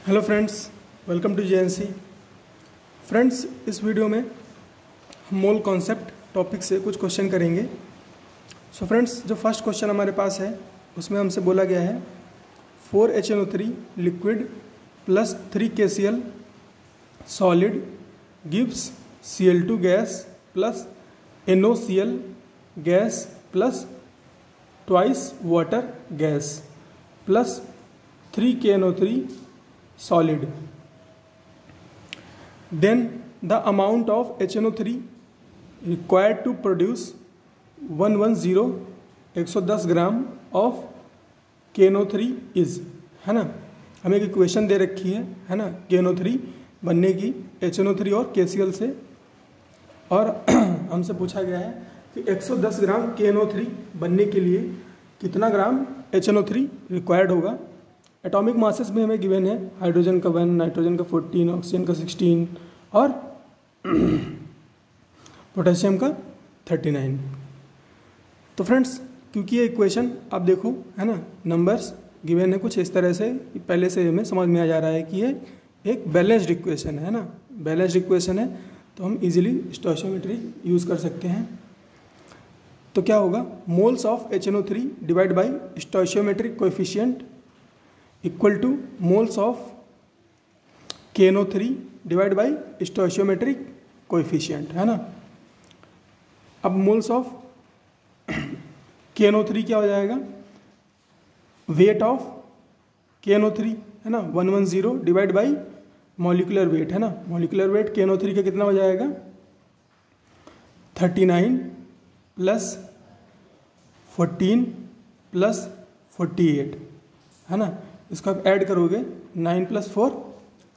Hello friends, welcome to JNC. Friends, इस video में हम मोल कॉन्सेप्ट टॉपिक से कुछ क्वेश्चन करेंगे। सो फ्रेंड्स, जो फर्स्ट क्वेश्चन हमारे पास है उसमें हमसे बोला गया है 4HNO3 liquid plus 3KCl solid gives Cl2 gas plus NOCl gas plus twice water gas plus 3KNO3 solid. Then the amount of HNO3 required to produce 110 gram of KNO3 is, है ना। हमें एक इक्वेशन दे रखी है ना, KNO3 बनने की HNO3 और KCl से, और हमसे पूछा गया है कि 110 ग्राम KNO3 बनने के लिए कितना ग्राम HNO3 रिक्वायर्ड होगा। एटॉमिक मासेस में हमें गिवन है, हाइड्रोजन का 1, नाइट्रोजन का 14, ऑक्सीजन का 16 और पोटेशियम का 39। तो फ्रेंड्स, क्योंकि ये इक्वेशन आप देखो है ना, नंबर्स गिवन है कुछ इस तरह से, पहले से हमें समझ में आ जा रहा है कि ये एक बैलेंस्ड इक्वेशन है ना। बैलेंस्ड इक्वेशन है तो हम इजीली स्टोइचियोमेट्री यूज़ कर सकते हैं। तो क्या होगा, moles of HNO3 divide by stoichiometric coefficient equal to moles of KNO3 divide by stoichiometric coefficient, है ना। अब मोल्स ऑफ KNO3 क्या हो जाएगा, वेट ऑफ KNO3 है ना 110 डिवाइड बाई मॉलिकुलर वेट, है ना। मॉलिकुलर वेट KNO3 का कितना हो जाएगा 39 प्लस 14 प्लस 48, है ना। इसको आप ऐड करोगे 9 प्लस 4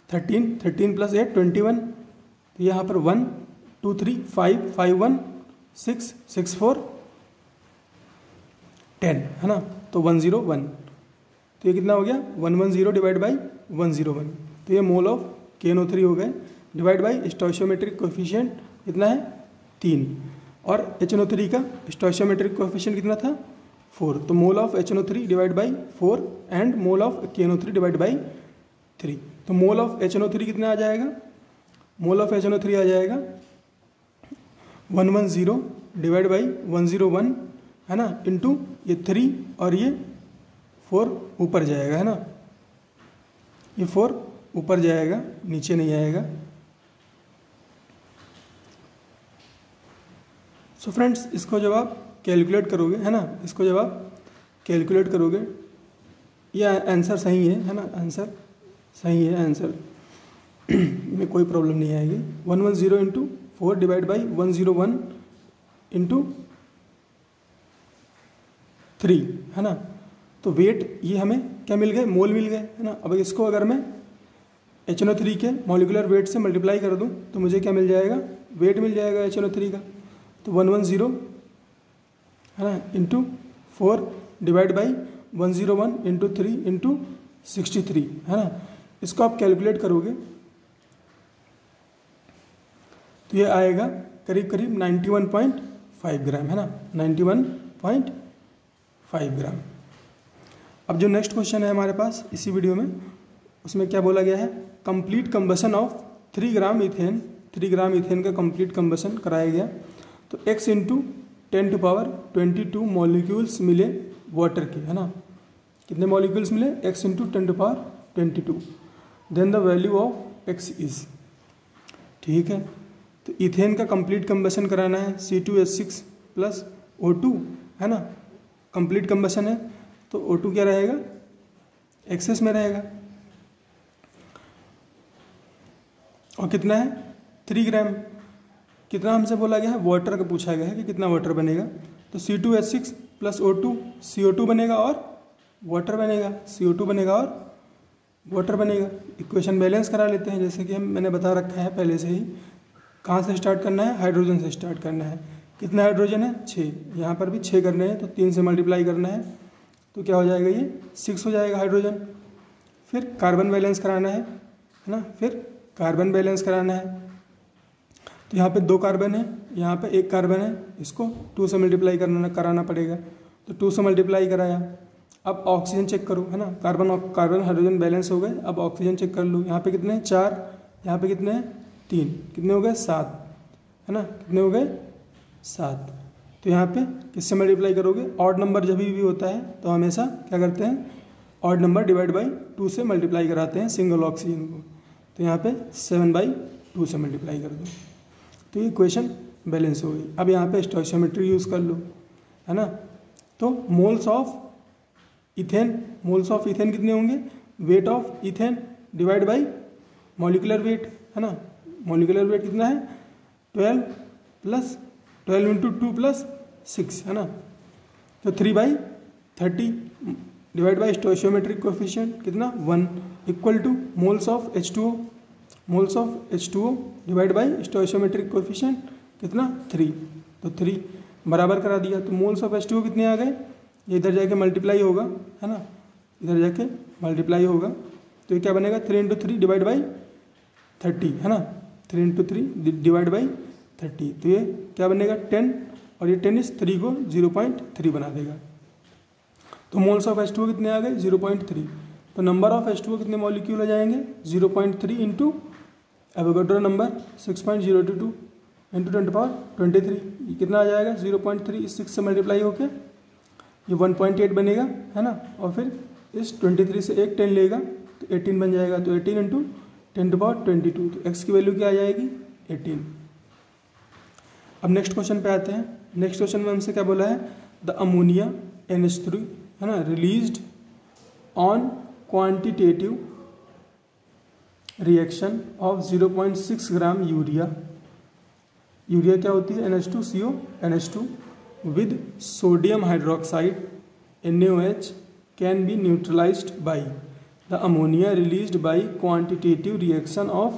13, 13 प्लस 8 21, तो यहाँ पर 1 2 3 5 5 1 6 6 4 10, है ना। तो 101, तो ये कितना हो गया 110 डिवाइड बाई 101, तो ये मोल ऑफ KNO3 हो गए डिवाइड बाई स्टोइचियोमेट्रिक कोएफिशिएंट कितना है 3, और HNO3 का स्टोइचियोमेट्रिक कोएफिशिएंट कितना था 4। तो mole of HNO3 divide by 4 and mole of KNO3 divide by 3। तो मोल ऑफ HNO3 कितना आ जाएगा, मोल ऑफ HNO3 आ जाएगा 110 डिवाइड बाई 101, है ना, इंटू ये 3 और ये 4 ऊपर जाएगा, है ना। ये 4 ऊपर जाएगा, नीचे नहीं आएगा। सो फ्रेंड्स, इसको जब आप कैलकुलेट करोगे, है ना, इसको जब आप कैलकुलेट करोगे, यह आंसर सही है ना, आंसर सही है, आंसर में कोई प्रॉब्लम नहीं आएगी। 110 इंटू 4 डिवाइड बाई 101 इंटू 3, है ना। तो वेट ये हमें क्या मिल गए, मोल मिल गए, है ना। अब इसको अगर मैं HNO3 के मॉलिकुलर वेट से मल्टीप्लाई कर दूं तो मुझे क्या मिल जाएगा, वेट मिल जाएगा HNO3 का। तो 110, है ना, into 4 divide by 101 into 3 into 63, है ना। इसको आप कैलकुलेट करोगे तो ये आएगा करीब करीब 91.5 ग्राम, है ना, 91.5 ग्राम। अब जो नेक्स्ट क्वेश्चन है हमारे पास इसी वीडियो में, उसमें क्या बोला गया है, complete combustion of 3 gram ethane, 3 gram ethane का कंप्लीट कंबशन कराया गया। तो x इंटू 10⁻22 मॉलिक्यूल्स मिले वाटर के, है ना। कितने मॉलिक्यूल्स मिले, x into 10⁻22। Then the value of x is, ठीक है। तो इथेन का कंप्लीट कंबशन कराना है C2H6 प्लस O2, है ना। कंप्लीट कंबशन है तो O2 क्या रहेगा, एक्सेस में रहेगा, और कितना है 3 ग्राम। कितना हमसे बोला गया है, वाटर का पूछा गया है कि कितना वाटर बनेगा। तो C2H6 प्लस O2 CO2 बनेगा और वाटर बनेगा, CO2 बनेगा और वाटर बनेगा। इक्वेशन बैलेंस करा लेते हैं, जैसे कि मैंने बता रखा है पहले से ही। कहाँ से स्टार्ट करना है, हाइड्रोजन से स्टार्ट करना है। कितना हाइड्रोजन है 6, यहाँ पर भी 6 करने हैं, तो 3 से मल्टीप्लाई करना है, तो क्या हो जाएगा, ये 6 हो जाएगा हाइड्रोजन। फिर कार्बन बैलेंस कराना है ना, फिर कार्बन बैलेंस कराना है। तो यहाँ पे 2 कार्बन है, यहाँ पे 1 कार्बन है, इसको 2 से मल्टीप्लाई कराना पड़ेगा। तो 2 से मल्टीप्लाई कराया, अब ऑक्सीजन चेक करो, है ना, कार्बन हाइड्रोजन बैलेंस हो गए। अब ऑक्सीजन चेक कर लो, यहाँ पे कितने हैं 4, यहाँ पे कितने हैं 3, कितने हो गए 7, है ना, कितने हो गए 7। तो यहाँ पे किससे मल्टीप्लाई करोगे, ऑड नंबर जब भी होता है तो हमेशा क्या करते हैं, ऑड नंबर डिवाइड बाई 2 से मल्टीप्लाई कराते हैं सिंगल ऑक्सीजन को। तो यहाँ पे 7/2 से मल्टीप्लाई कर दो, तो ये इक्वेशन बैलेंस हो गई। अब यहाँ पे स्टोइशियोमेट्री यूज़ कर लो, है ना। तो मोल्स ऑफ इथेन कितने होंगे, weight of ethane divide by molecular weight, है ना। मॉलिकुलर वेट कितना है 12 × 2 + 6, है ना। तो 3/30 डिवाइड बाई स्टोइशियोमेट्रिक कोएफिशिएंट कितना 1 equal to moles of H2O divide by स्टोइशियोमेट्रिक coefficient कितना 3। तो 3 बराबर करा दिया। तो मोल्स ऑफ H2O कितने आ गए, ये इधर जाके मल्टीप्लाई होगा, है ना, इधर जाके मल्टीप्लाई होगा। तो ये क्या बनेगा 3 × 3 डिवाइड बाई 30, है ना, 3 × 3 डिवाइड बाई 30। तो ये क्या बनेगा 10, और ये 10 इस 3 को 0.3 बना देगा। तो मोल्स ऑफ H2O कितने आ गए 0.3। तो नंबर ऑफ H2O कितने मॉलिक्यूल हो जाएंगे 0.3 इंटू एवोगाड्रो नंबर 6.022 इंटू 10⁻23। ये कितना आ जाएगा 0.3 इस 6 से मल्टीप्लाई होके ये 1.8 बनेगा, है ना। और फिर इस 23 से एक 10 लेगा तो 18 बन जाएगा। तो 18 इंटू 10⁻22, तो x की वैल्यू क्या आ जाएगी 18। अब नेक्स्ट क्वेश्चन पे आते हैं। नेक्स्ट क्वेश्चन में हमसे क्या बोला है, द अमोनिया NH3, है ना, released on quantitative reaction of 0.6 gram urea क्या होती है NH2CO NH2 with sodium hydroxide NaOH can be neutralized by the ammonia released by quantitative reaction of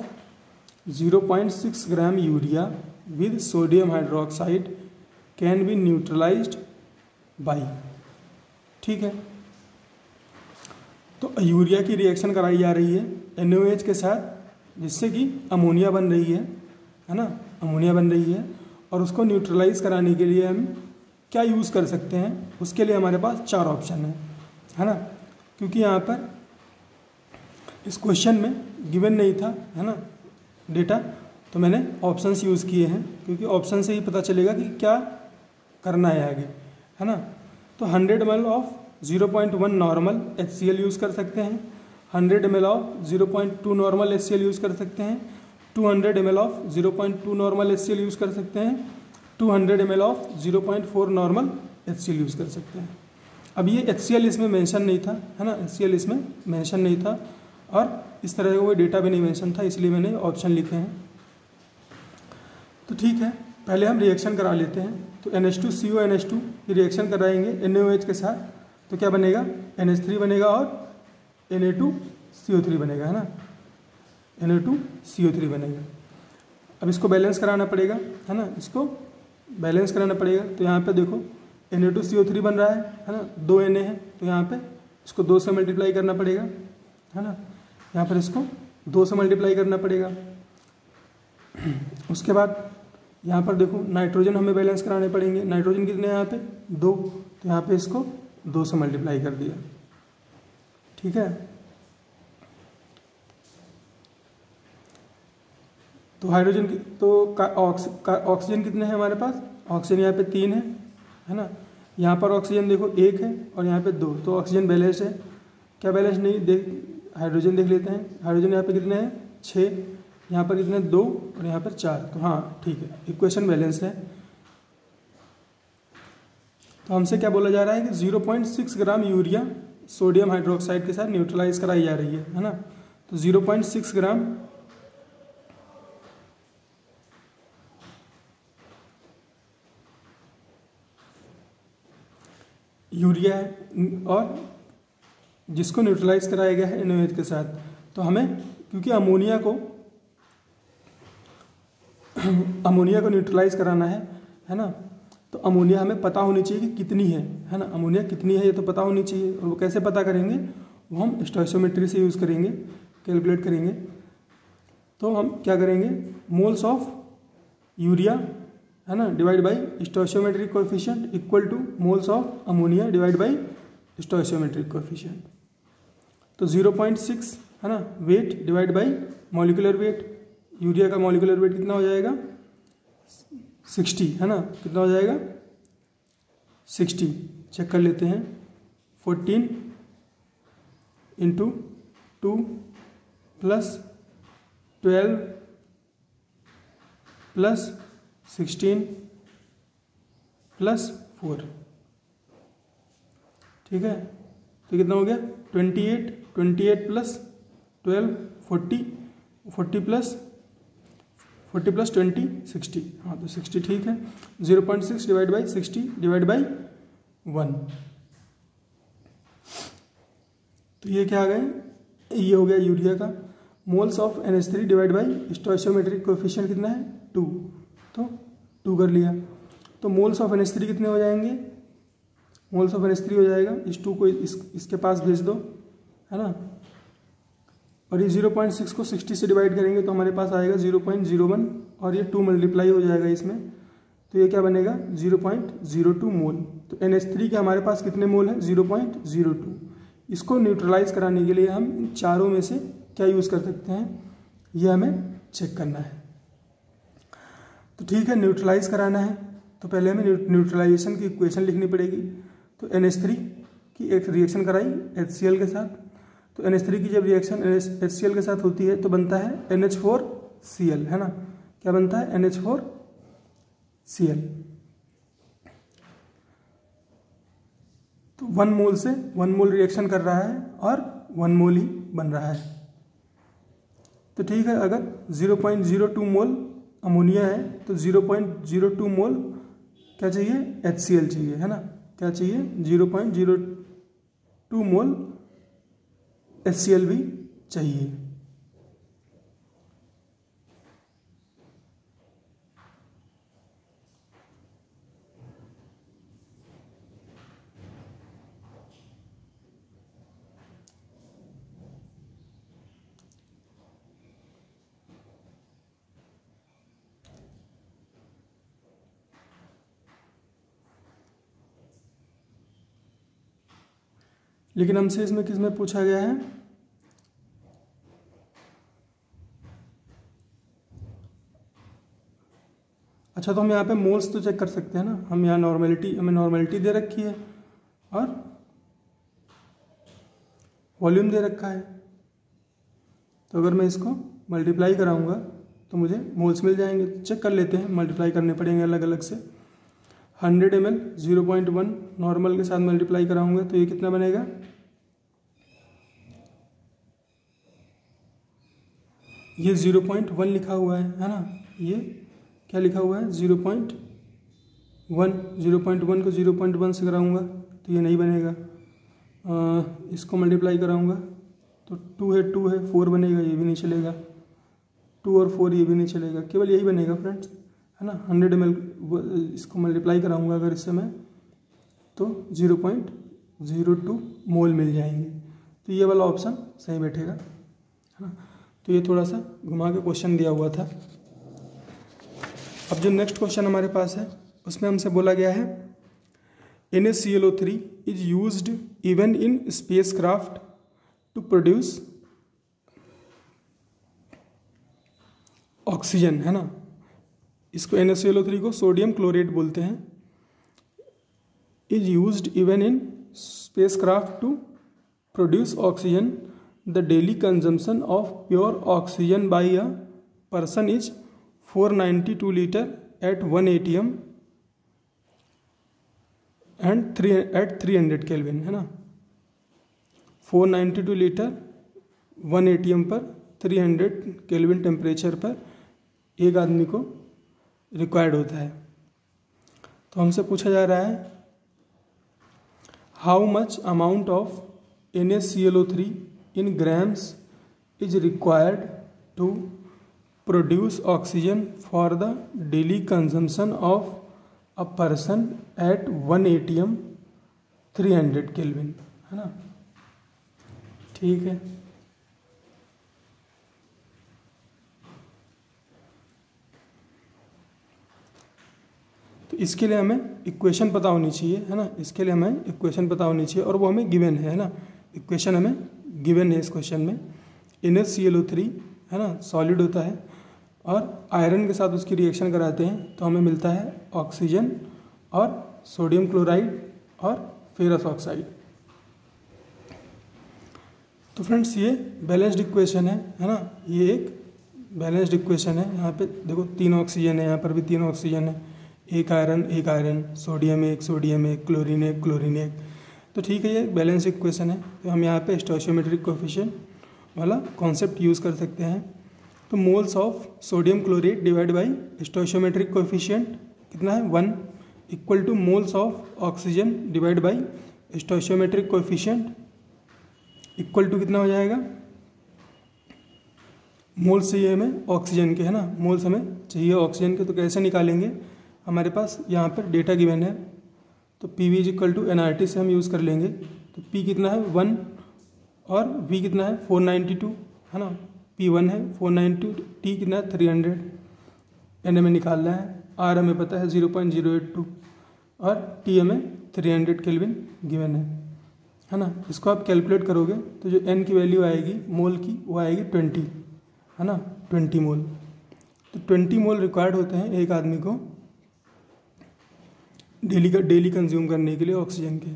0.6 gram urea with sodium hydroxide can be neutralized by। ठीक है, तो urea की reaction कराई जा रही है NaOH के साथ, जिससे कि अमोनिया बन रही है ना, अमोनिया बन रही है। और उसको न्यूट्रलाइज कराने के लिए हम क्या यूज़ कर सकते हैं, उसके लिए हमारे पास 4 ऑप्शन है ना। क्योंकि यहाँ पर इस क्वेश्चन में गिवन नहीं था, है ना, डेटा, तो मैंने ऑप्शंस यूज़ किए हैं, क्योंकि ऑप्शन से ही पता चलेगा कि क्या करना है आगे, है ना। तो 100 ml of 0.1 normal HCl use कर सकते हैं, 100 ml of 0.2 normal HCl use कर सकते हैं, 200 ml of 0.2 normal HCl use कर सकते हैं, 200 ml of 0.4 normal HCl use कर सकते हैं। अब ये HCl इसमें मेंशन नहीं था, है ना, HCl इसमें मेंशन नहीं था, और इस तरह का कोई डेटा भी नहीं मेंशन था, इसलिए मैंने ऑप्शन लिखे हैं। तो ठीक है, पहले हम रिएक्शन करा लेते हैं। तो NH2CO NH2 की रिएक्शन कराएंगे NaOH के साथ, तो क्या बनेगा NH3 बनेगा और Na2CO3 बनेगा, है ना, Na2CO3 बनेगा। अब इसको बैलेंस कराना पड़ेगा, है ना, इसको बैलेंस कराना पड़ेगा। तो यहाँ पे देखो Na2CO3 बन रहा है ना, 2 Na है, तो यहाँ पे इसको 2 से मल्टीप्लाई करना पड़ेगा, है ना, यहाँ पर इसको 2 से मल्टीप्लाई करना पड़ेगा। उसके बाद यहाँ पर देखो नाइट्रोजन हमें बैलेंस कराने पड़ेंगे। नाइट्रोजन कितने हैं यहाँ पे 2, तो यहाँ पे इसको 2 से मल्टीप्लाई कर दिया, ठीक है। तो हाइड्रोजन तो ऑक्सीजन कितने हैं हमारे पास, ऑक्सीजन यहाँ पे 3 है ना। यहाँ पर ऑक्सीजन देखो 1 है और यहाँ पे 2, तो ऑक्सीजन बैलेंस है। क्या बैलेंस नहीं, देख हाइड्रोजन देख लेते हैं। हाइड्रोजन यहाँ पे कितने हैं 6, यहाँ पर कितने 2 और यहाँ पर 4, तो हाँ ठीक है, इक्वेशन बैलेंस है। तो हमसे क्या बोला जा रहा है कि 0.6 ग्राम यूरिया सोडियम हाइड्रोक्साइड के साथ न्यूट्रलाइज कराई जा रही है ना। तो 0.6 ग्राम यूरिया है और जिसको न्यूट्रलाइज कराया गया है NaOH के साथ। तो हमें क्योंकि अमोनिया को न्यूट्रलाइज कराना है ना, तो अमोनिया हमें पता होनी चाहिए कि कितनी है ना, अमोनिया कितनी है ये तो पता होनी चाहिए। और वो कैसे पता करेंगे, वो हम स्टोइशियोमेट्री से यूज़ करेंगे, कैलकुलेट करेंगे। तो हम क्या करेंगे, मोल्स ऑफ यूरिया है ना divide by स्टोइशियोमेट्रिक coefficient equal to moles of ammonia divide by स्टोइशियोमेट्रिक coefficient. तो 0.6 है ना, weight divide by molecular wait. Urea का मॉलिकुलर वेट कितना हो जाएगा 60 है ना, कितना हो जाएगा 60। चेक कर लेते हैं। 14 इंटू 2 प्लस 12 प्लस 16 प्लस 4, ठीक है। तो कितना हो गया 28 प्लस 12 40, 40 प्लस 20 60। हाँ तो 60 ठीक है। 0.6 डिवाइड बाई 60 डिवाइड बाई 1, तो ये क्या आ गए, ये हो गया यूरिया का। Moles of NH3 divide by स्टोइशियोमेट्रिक coefficient कितना है 2, तो 2 कर लिया। तो मोल्स ऑफ NH3 कितने हो जाएंगे, मोल्स ऑफ NH3 हो जाएगा, इस 2 को इसके पास भेज दो है ना, और ये 0.6 को 60 से डिवाइड करेंगे तो हमारे पास आएगा 0.01, और ये 2 मल्टीप्लाई हो जाएगा इसमें, तो ये क्या बनेगा 0.02 मोल। तो NH3 के हमारे पास कितने मोल है 0.02। इसको न्यूट्रलाइज कराने के लिए हम इन चारों में से क्या यूज़ कर सकते हैं, ये हमें चेक करना है। तो ठीक है, न्यूट्रलाइज कराना है तो पहले हमें न्यूट्रलाइजेशन की इक्वेशन लिखनी पड़ेगी। तो NH3 की एक रिएक्शन कराई HCl के साथ, तो NH3 की जब रिएक्शन HCl के साथ होती है तो बनता है NH4Cl है ना, क्या बनता है NH4Cl। तो 1 मोल से 1 मोल रिएक्शन कर रहा है और 1 मोल ही बन रहा है। तो ठीक है, अगर 0.02 मोल अमोनिया है तो 0.02 मोल क्या चाहिए HCl चाहिए है ना, क्या चाहिए 0.02 मोल HCl भी चाहिए। लेकिन हमसे इसमें किसमें पूछा गया है, अच्छा तो हम यहाँ पे मोल्स तो चेक कर सकते हैं ना, हम यहाँ नॉर्मेलिटी, हमें नॉर्मेलिटी दे रखी है और वॉल्यूम दे रखा है। तो अगर मैं इसको मल्टीप्लाई कराऊंगा तो मुझे मोल्स मिल जाएंगे। चेक कर लेते हैं, मल्टीप्लाई करने पड़ेंगे अलग अलग से। 100 ml 0.1 नॉर्मल के साथ मल्टीप्लाई कराऊंगा तो ये कितना बनेगा, ये 0.1 लिखा हुआ है ना, ये क्या लिखा हुआ है 0.1, 0.1 को 0.1 से कराऊंगा तो ये नहीं बनेगा। इसको मल्टीप्लाई कराऊंगा तो 2 है 2 है 4 बनेगा, ये भी नहीं चलेगा। 2 और 4 ये भी नहीं चलेगा, केवल यही बनेगा फ्रेंड्स है ना। 100 ml इसको मल्टीप्लाई कराऊंगा अगर इस समय तो 0.02 मोल मिल जाएंगे। तो ये वाला ऑप्शन सही बैठेगा है ना। तो ये थोड़ा सा घुमा के क्वेश्चन दिया हुआ था। अब जो नेक्स्ट क्वेश्चन हमारे पास है उसमें हमसे बोला गया है NaClO3 is used even in spacecraft to produce oxygen है ना। इसको NaClO3 को सोडियम क्लोरेट बोलते हैं। Is used even in spacecraft to produce oxygen. The daily consumption of pure oxygen by a person is 492 litre at 1 atm and at 300 kelvin है ना। 492 litre 1 atm पर 300 kelvin temperature पर एक आदमी को रिक्वायर्ड होता है। तो हमसे पूछा जा रहा है how much amount of NaClO3 in grams is required to produce oxygen for the daily consumption of a person at 1 atm 300 Kelvin है ना। ठीक है, तो इसके लिए हमें इक्वेशन पता होनी चाहिए, है ना, इसके लिए हमें इक्वेशन पता होनी चाहिए और वो हमें गिवन है ना, इक्वेशन हमें गिवन है इस क्वेश्चन में। NaClO3 है ना, सॉलिड होता है और आयरन के साथ उसकी रिएक्शन कराते हैं तो हमें मिलता है ऑक्सीजन और सोडियम क्लोराइड और फेरस ऑक्साइड। तो फ्रेंड्स ये बैलेंस्ड इक्वेशन है ना, ये एक बैलेंस्ड इक्वेशन है। यहाँ पे देखो 3 ऑक्सीजन है, यहाँ पर भी 3 ऑक्सीजन है, एक आयरन, सोडियम एक, क्लोरीन एक। तो ठीक है, ये बैलेंस इक्वेशन है। तो हम यहाँ पे स्टोइचियोमेट्रिक कोएफिशिएंट वाला कॉन्सेप्ट यूज़ कर सकते हैं। तो moles of sodium chlorate divide by stoichiometric coefficient कितना है 1 equal to moles of oxygen divide by stoichiometric coefficient equal to कितना हो जाएगा, मोल्स चाहिए हमें ऑक्सीजन के, है ना, मोल्स हमें चाहिए ऑक्सीजन के। तो कैसे निकालेंगे, हमारे पास यहाँ पर डेटा गिवन है तो PV is equal to NRT से हम यूज़ कर लेंगे। तो P कितना है 1 और V कितना है 492, है ना, P1 है 492, T कितना है 300, N हमें निकालना है, R हमें पता है 0.082 और T हमें 300 केल्विन गिवन है ना। इसको आप कैलकुलेट करोगे तो जो N की वैल्यू आएगी मोल की वो आएगी 20, है ना, 20 मोल। तो 20 मोल रिक्वायर्ड होते हैं एक आदमी को डेली कंज्यूम करने के लिए ऑक्सीजन के।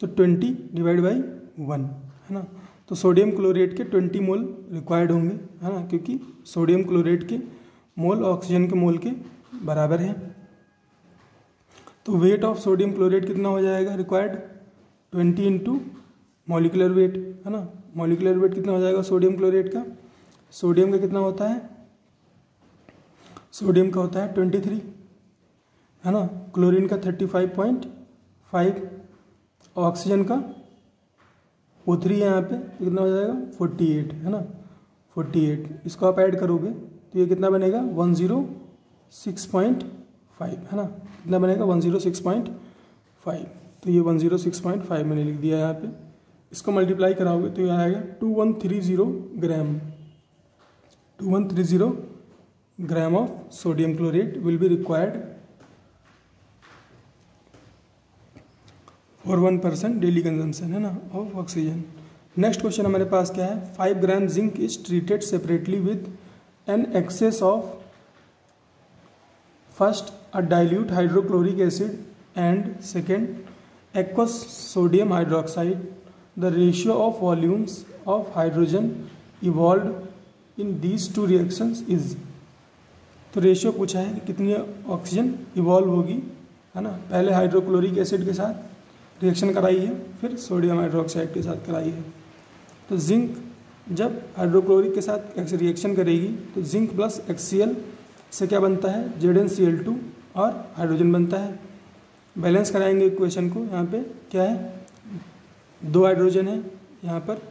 तो 20 डिवाइड बाई 1, है ना। तो सोडियम क्लोरेट के 20 मोल रिक्वायर्ड होंगे, है ना, क्योंकि सोडियम क्लोरेट के मोल ऑक्सीजन के मोल के बराबर हैं। तो वेट ऑफ सोडियम क्लोरेट कितना हो जाएगा रिक्वायर्ड, 20 इंटू मॉलिकुलर वेट, है ना। मॉलिकुलर वेट कितना हो जाएगा सोडियम क्लोरेट का, सोडियम का कितना होता है, सोडियम का होता है 23, है ना, क्लोरीन का 35.5, ऑक्सीजन का O3 है यहाँ पे, कितना हो जाएगा 48, है ना, 48। इसको आप ऐड करोगे तो ये कितना बनेगा 106.5, है ना, कितना बनेगा 106.5। तो ये 106.5 मैंने लिख दिया यहाँ पे। इसको मल्टीप्लाई कराओगे तो ये आएगा 2130 ग्राम, 2130 gram of sodium chlorate will be required for 1% daily consumption, है ना, ऑफ ऑक्सीजन। नेक्स्ट क्वेश्चन हमारे पास क्या है, 5 gram zinc is treated separately with an excess of first a dilute hydrochloric acid and second aqueous sodium hydroxide. The ratio of volumes of hydrogen evolved in these two reactions is, तो ratio पूछा है कि कितनी oxygen evolve होगी, है ना। पहले hydrochloric acid के साथ रिएक्शन कराई है, फिर सोडियम हाइड्रोक्साइड के साथ कराई है। तो जिंक जब हाइड्रोक्लोरिक के साथ रिएक्शन करेगी तो जिंक प्लस HCl से क्या बनता है, ZnCl2 और हाइड्रोजन बनता है। बैलेंस कराएंगे इक्वेशन को, यहाँ पे क्या है 2 हाइड्रोजन है, यहाँ पर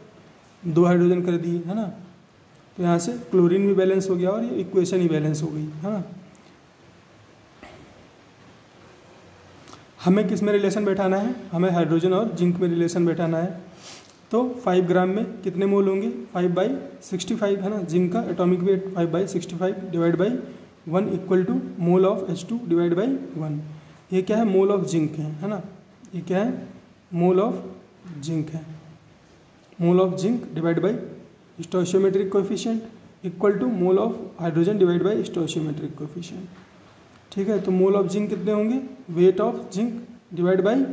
2 हाइड्रोजन कर दिए, है ना। तो यहाँ से क्लोरीन भी बैलेंस हो गया और ये इक्वेशन ही बैलेंस हो गई, है ना। हमें किस में रिलेशन बैठाना है, हमें हाइड्रोजन और जिंक में रिलेशन बैठाना है। तो 5 ग्राम में कितने मोल होंगे, 5/65, है ना। जिंक का atomic weight 5/65 divide by 1 equal to mole of H2 divide by 1। ये क्या है, मोल ऑफ जिंक है ना, ये क्या है, मोल ऑफ जिंक है। Mole of zinc divide by stoichiometric coefficient equal to mole of hydrogen divide by stoichiometric coefficient, ठीक है। तो मोल ऑफ जिंक कितने होंगे, weight of zinc divide by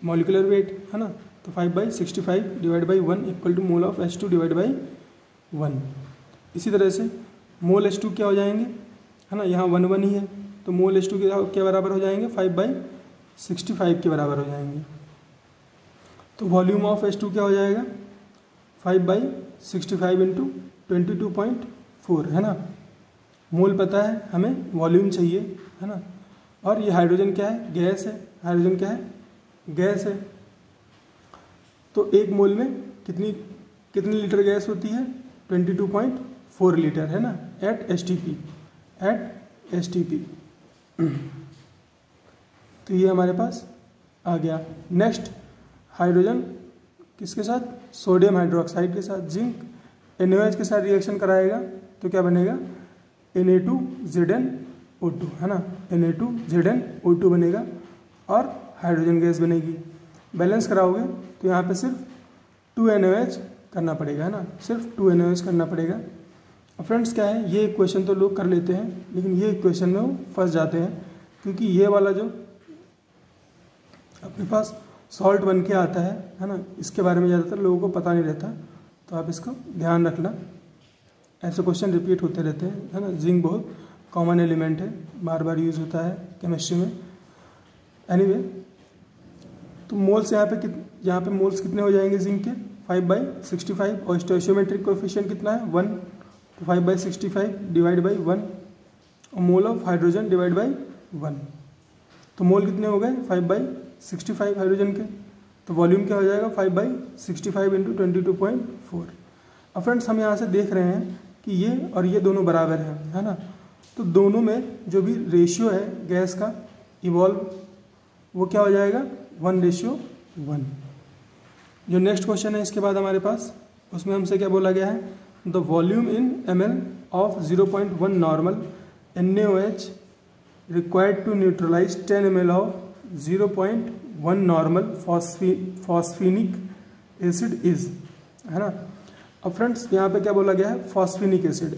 molecular weight, है ना। तो 5/65 divide by 1 equal to mole of H2 divide by 1। इसी तरह से मोल H2 क्या हो जाएंगे, है ना, यहाँ 1 ही है तो मोल H2 के बराबर हो जाएंगे 5/65 के बराबर हो जाएंगे। तो वॉल्यूम ऑफ H2 क्या हो जाएगा 5/65 इंटू 22.4, है ना। मोल पता है, हमें वॉल्यूम चाहिए, है ना। और ये हाइड्रोजन क्या है, गैस है, हाइड्रोजन क्या है, गैस है। तो एक मोल में कितनी लीटर गैस होती है, 22.4 लीटर, है ना, एट एस टी पी। तो ये हमारे पास आ गया। नेक्स्ट हाइड्रोजन किसके साथ, सोडियम हाइड्रोक्साइड के साथ। जिंक NaOH के साथ रिएक्शन कराएगा तो क्या बनेगा, Na2Zn O2 है ना, Na2ZnO2 बनेगा और हाइड्रोजन गैस बनेगी। बैलेंस कराओगे तो यहाँ पे सिर्फ 2NaOH करना पड़ेगा, है ना, सिर्फ 2NaOH करना पड़ेगा। अब फ्रेंड्स क्या है, ये इक्वेशन तो लोग कर लेते हैं, लेकिन ये इक्वेशन में वो फंस जाते हैं, क्योंकि ये वाला जो अपने पास सॉल्ट बन के आता है ना, इसके बारे में ज़्यादातर लोगों को पता नहीं रहता, तो आप इसको ध्यान रखना। ऐसे क्वेश्चन रिपीट होते रहते हैं, है ना। जिंक बहुत कॉमन एलिमेंट है, बार बार यूज़ होता है केमिस्ट्री में। एनीवे, तो मोल्स यहाँ पे मोल्स कितने हो जाएंगे जिंक के, 5/65, और स्टोइचियोमेट्रिक कोएफिशिएंट कितना है 1, तो 5/65 डिवाइड बाई 1, और मोल ऑफ हाइड्रोजन डिवाइड बाई 1, तो मोल कितने हो गए 5/65 हाइड्रोजन के, तो वॉल्यूम क्या हो जाएगा 5/65 इंटू 22.4। अब फ्रेंड्स हम यहाँ से देख रहे हैं कि ये और ये दोनों बराबर हैं, है ना, तो दोनों में जो भी रेशियो है गैस का इवॉल्व, वो क्या हो जाएगा 1:1। जो नेक्स्ट क्वेश्चन है इसके बाद हमारे पास, उसमें हमसे क्या बोला गया है, the volume in ml of 0.1 normal NaOH required to neutralize 10 ml of 0.1 normal phosphinic acid is, है ना। अब फ्रेंड्स यहाँ पे क्या बोला गया है, फॉस्फेनिक एसिड।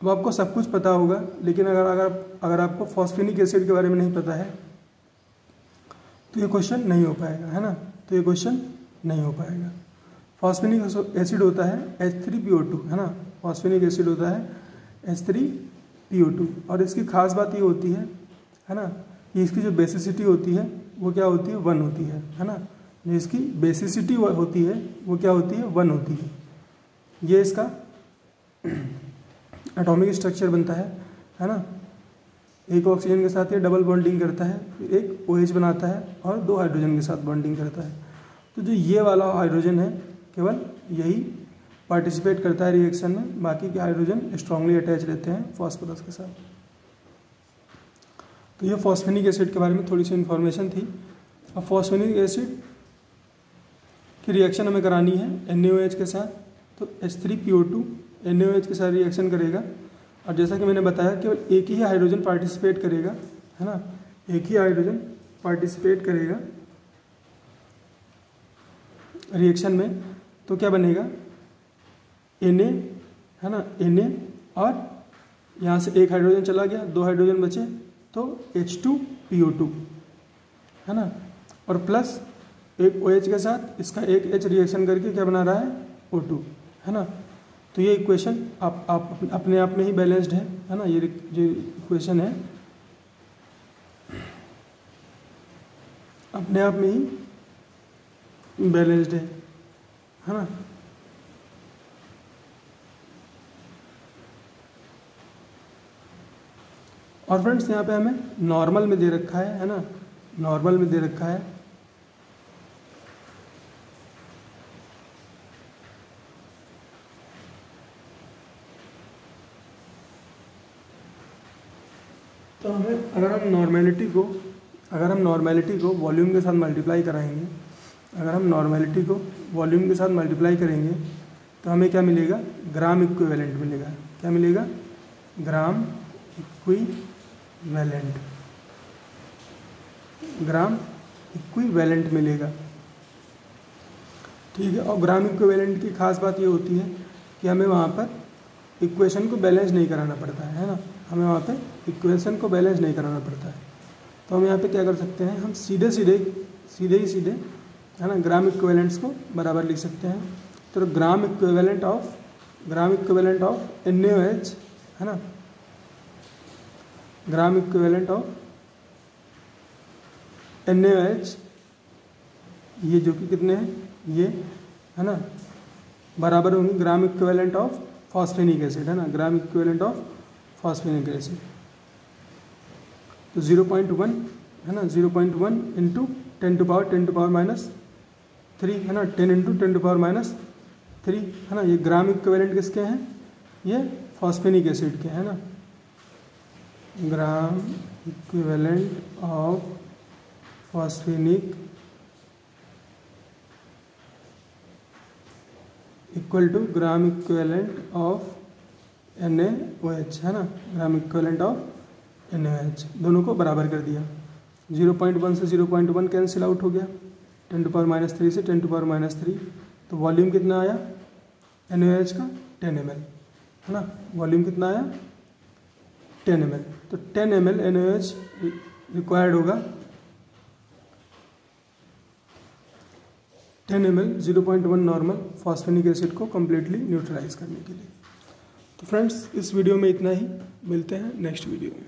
अब आपको सब कुछ पता होगा, लेकिन अगर आपको फॉस्फेनिक एसिड के बारे में नहीं पता है तो ये क्वेश्चन नहीं हो पाएगा, है ना, तो ये क्वेश्चन नहीं हो पाएगा। फॉस्फेनिक एसिड होता है H3PO2, है ना, फॉस्फेनिक एसिड होता है H3PO2, और इसकी खास बात ये होती है ना, कि इसकी जो बेसिसिटी होती है वो क्या होती है 1 होती है ना, जो इसकी बेसिसिटी होती है वो क्या होती है 1 होती है। ये इसका एटॉमिक स्ट्रक्चर बनता है ना, एक ऑक्सीजन के साथ ये डबल बॉन्डिंग करता है, फिर एक OH बनाता है और 2 हाइड्रोजन के साथ बॉन्डिंग करता है। तो जो ये वाला हाइड्रोजन है केवल यही पार्टिसिपेट करता है रिएक्शन में, बाकी के हाइड्रोजन स्ट्रांगली अटैच रहते हैं फॉस्फोरस के साथ। तो ये फॉस्फेनिक एसिड के बारे में थोड़ी सी इन्फॉर्मेशन थी। अब फॉस्फेनिक एसिड की रिएक्शन हमें करानी है NaOH के साथ, तो H3PO2 NaOH के साथ रिएक्शन करेगा, और जैसा कि मैंने बताया केवल एक ही हाइड्रोजन पार्टिसिपेट करेगा, है ना, एक ही हाइड्रोजन पार्टिसिपेट करेगा रिएक्शन में। तो क्या बनेगा Na, है ना, Na, और यहाँ से एक हाइड्रोजन चला गया, 2 हाइड्रोजन बचे, तो H2PO2, है ना, और प्लस एक OH के साथ इसका एक H रिएक्शन करके क्या बना रहा है O2, है ना। तो ये इक्वेशन आप अपने आप में ही बैलेंस्ड है ना, ये जो इक्वेशन है अपने आप में ही बैलेंस्ड है ना। और फ्रेंड्स यहाँ पे हमें नॉर्मल में दे रखा है ना, नॉर्मल में दे रखा है। तो हमें अगर हम नॉर्मेलिटी को वॉल्यूम के साथ मल्टीप्लाई कराएंगे, अगर हम नॉर्मेलिटी को वॉल्यूम के साथ मल्टीप्लाई करेंगे तो हमें क्या मिलेगा, ग्राम इक्विवेलेंट मिलेगा। क्या मिलेगा, ग्राम इक्विवेलेंट मिलेगा, ठीक है। और ग्राम इक्विवेलेंट की खास बात ये होती है कि हमें वहाँ पर इक्वेशन को बैलेंस नहीं कराना पड़ता है ना, हमें वहाँ पे इक्वेशन को बैलेंस नहीं कराना पड़ता है। तो हम यहाँ पे क्या कर सकते हैं, हम सीधे है ना ग्राम इक्विवेलेंट्स को बराबर लिख सकते हैं। तो ग्राम इक्विवेलेंट ऑफ NaOH, है ना, ग्राम इक्विवेलेंट ऑफ NaOH, ये जो कि कितने हैं, ये, है ना, बराबर होंगे ग्राम इक्विवेलेंट ऑफ फॉस्फेनिक एसिड, है ना, ग्राम इक्विवेलेंट ऑफ फॉस्फेनिक एसिड। तो 0.1, है ना, 0.1 इंटू 10 टू पावर माइनस 3, है ना, 10 इंटू 10 टू पावर माइनस 3, है ना। ये ग्राम इक्विवेलेंट किसके हैं, ये फॉस्फेनिक एसिड के, है ना, gram equivalent of phosphinic equal to gram equivalent of NaOH, है ना, ग्राम इक्विवेलेंट ऑफ NaOH, दोनों को बराबर कर दिया। 0.1 से 0.1 कैंसिल आउट हो गया, 10⁻³ से 10⁻³ तो वॉल्यूम कितना आया NaOH का 10 ml, है ना। वॉल्यूम कितना आया 10 ml, तो 10 ml NaOH रिक्वायर्ड होगा, 10 ml 0.1 नॉर्मल फॉस्फेनिक एसिड को कम्प्लीटली न्यूट्रलाइज करने के लिए। तो फ्रेंड्स इस वीडियो में इतना ही, मिलते हैं नेक्स्ट वीडियो में।